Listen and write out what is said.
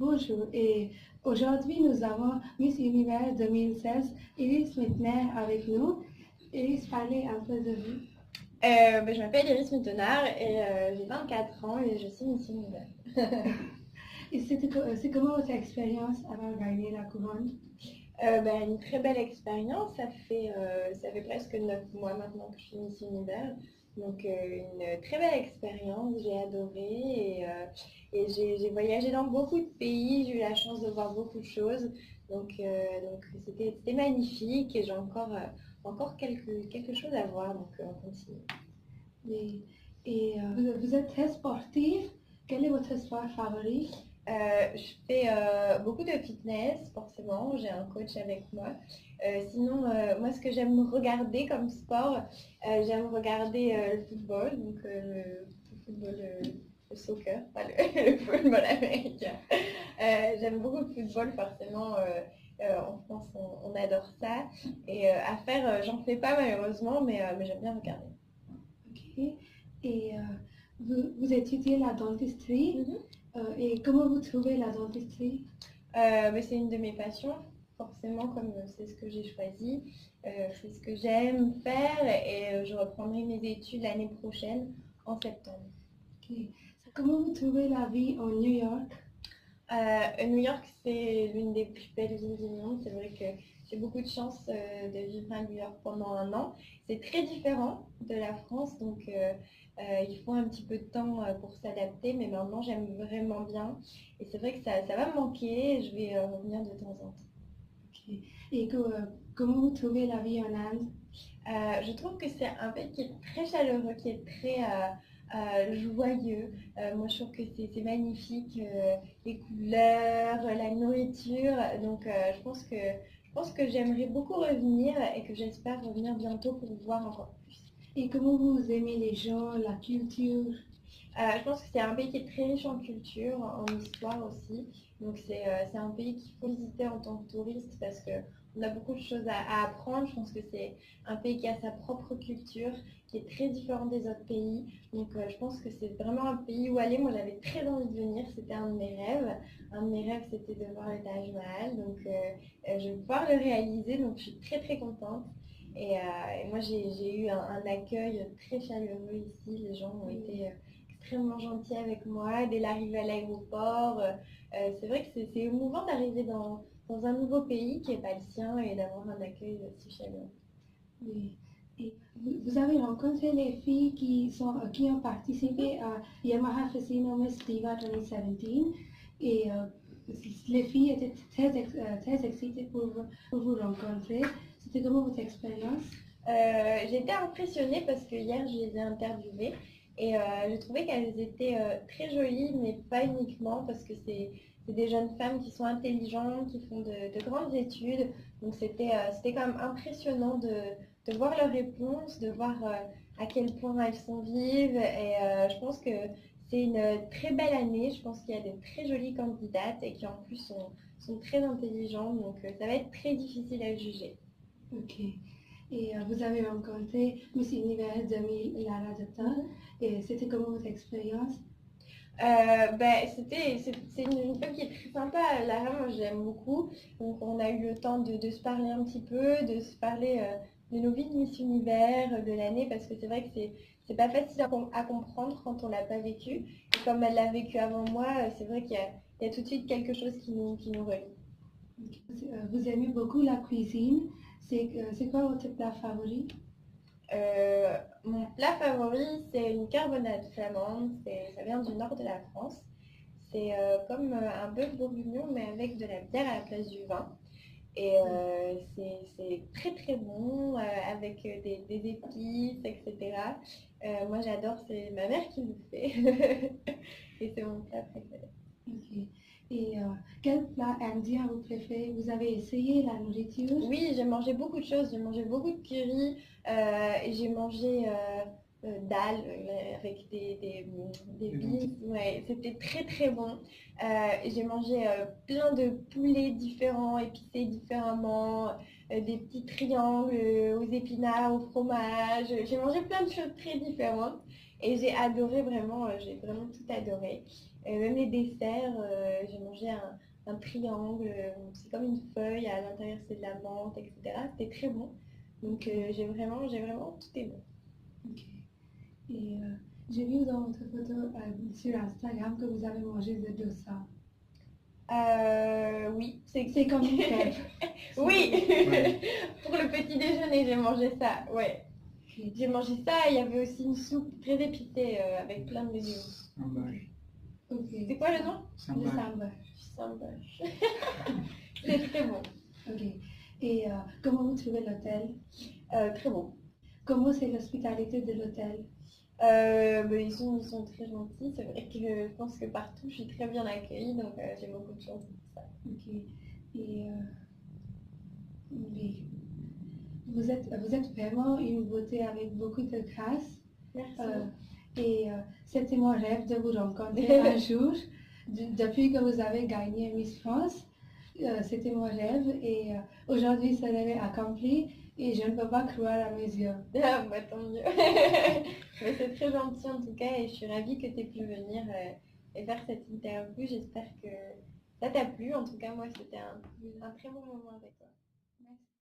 Bonjour, et aujourd'hui nous avons Miss Univers 2016, Iris Mitner avec nous. Iris, parlez un peu de vous. Je m'appelle Iris Mittenard et j'ai 24 ans et je suis Miss Univers. Et c'est comment votre expérience avant de gagner la couronne? Une très belle expérience, ça fait presque 9 mois maintenant que je suis Miss Univers. Donc une très belle expérience, j'ai adoré et j'ai voyagé dans beaucoup de pays, j'ai eu la chance de voir beaucoup de choses. Donc c'était magnifique et j'ai encore quelque chose à voir, donc on continue. Et, vous êtes très sportive. Quel est votre sport favori? Je fais beaucoup de fitness, forcément, j'ai un coach avec moi. Sinon, moi, ce que j'aime regarder comme sport, j'aime regarder le football, donc le football, le soccer, pas le football américain. J'aime beaucoup le football, forcément. En France, on adore ça. Et à faire, j'en fais pas malheureusement, mais j'aime bien regarder. Ok. Et vous étudiez la dentisterie. Et comment vous trouvez la dentisterie? C'est une de mes passions, forcément, comme c'est ce que j'ai choisi. C'est ce que j'aime faire et je reprendrai mes études l'année prochaine, en septembre. Ok. Comment vous trouvez la vie en New York? New York, c'est l'une des plus belles villes du monde. C'est vrai que j'ai beaucoup de chance de vivre à New York pendant un an. C'est très différent de la France, donc il faut un petit peu de temps pour s'adapter, mais maintenant j'aime vraiment bien. Et c'est vrai que ça va me manquer et je vais revenir de temps en temps. Ok. Et comment vous trouvez la vie en Inde? Je trouve que c'est un pays qui est très chaleureux, qui est très joyeux. Moi, je trouve que c'est magnifique, les couleurs, la nourriture. Donc, je pense que j'aimerais beaucoup revenir et que j'espère revenir bientôt pour voir encore plus. Et comment vous aimez les gens, la culture? Je pense que c'est un pays qui est très riche en culture, en histoire aussi. Donc c'est un pays qu'il faut visiter en tant que touriste parce qu'on a beaucoup de choses à apprendre. Je pense que c'est un pays qui a sa propre culture, qui est très différent des autres pays. Donc je pense que c'est vraiment un pays où aller. Moi j'avais très envie de venir, c'était un de mes rêves. Un de mes rêves c'était de voir le Taj Mahal. Donc je vais pouvoir le réaliser, donc je suis très très contente. Et moi j'ai eu un accueil très chaleureux ici. Les gens ont été extrêmement gentil avec moi dès l'arrivée à l'aéroport. C'est vrai que c'est émouvant d'arriver dans un nouveau pays qui n'est pas le sien et d'avoir un accueil si chaleureux. Oui. Et vous avez rencontré les filles qui ont participé à Yamaha Casino Miss Diva 2017 et les filles étaient très excitées pour vous rencontrer. C'était comment votre expérience? J'ai été impressionnée parce que hier je les ai interviewées et j'ai trouvé qu'elles étaient très jolies, mais pas uniquement parce que c'est des jeunes femmes qui sont intelligentes, qui font de grandes études. Donc c'était quand même impressionnant de voir leurs réponses, de voir à quel point elles sont vives. Et je pense que c'est une très belle année. Je pense qu'il y a de très jolies candidates et qui en plus sont très intelligentes. Donc ça va être très difficile à juger. Ok. Et vous avez rencontré Miss Univers 2000 Lara Dutta. Et c'était comment votre expérience? C'est une femme qui est très sympa, Lara, moi je l'aime beaucoup. Donc on a eu le temps de se parler un petit peu, de se parler de nos vies de Miss Univers, de l'année, parce que c'est vrai que c'est pas facile à comprendre quand on l'a pas vécu. Et comme elle l'a vécu avant moi, c'est vrai qu'il y a tout de suite quelque chose qui nous relie. Vous aimez beaucoup la cuisine. C'est quoi votre plat favori? Mon plat favori, c'est une carbonade flamande. Ça vient du nord de la France. C'est comme un bœuf bourguignon, mais avec de la bière à la place du vin. Et c'est très très bon, avec des épices, etc. Moi j'adore, c'est ma mère qui le fait. Et c'est mon plat préféré. Ok. Et quel plat indien vous préférez? Vous avez essayé la nourriture? Oui, j'ai mangé beaucoup de choses. J'ai mangé beaucoup de curry. Et j'ai mangé dal avec des bifs. Ouais, c'était très très bon. J'ai mangé plein de poulets différents, épicés différemment, des petits triangles aux épinards, au fromage. J'ai mangé plein de choses très différentes. Et j'ai adoré vraiment, j'ai vraiment tout adoré. Même les desserts, j'ai mangé un triangle, c'est comme une feuille, à l'intérieur c'est de la menthe, etc. C'était très bon. Donc j'ai vraiment tout aimé. Ok. Et j'ai vu dans votre photo sur Instagram que vous avez mangé de dosa. Oui, C'est comme une crêpe. Oui, Ouais. pour le petit déjeuner, j'ai mangé ça. Ouais, Ok. j'ai mangé ça. Il y avait aussi une soupe très épicée avec plein de légumes. Sambar. Ok. C'est quoi le nom? Le Sambar. sambar. Samba. C'est très bon. Ok. Et comment vous trouvez l'hôtel? Très bon. Comment c'est l'hospitalité de l'hôtel? Ils sont très gentils. C'est vrai que je pense que partout, je suis très bien accueillie, donc j'ai beaucoup de chance pour ça. Ok. Et oui. Vous êtes vraiment une beauté avec beaucoup de grâce. Merci. Et c'était mon rêve de vous rencontrer un jour. Depuis que vous avez gagné Miss France, c'était mon rêve. Et aujourd'hui, ce rêve est accompli. Et je ne peux pas croire à mes yeux. Ah, bah, tant mieux. Mais c'est très gentil en tout cas et je suis ravie que tu aies pu venir et faire cette interview. J'espère que ça t'a plu. En tout cas, moi, c'était un très bon moment avec toi.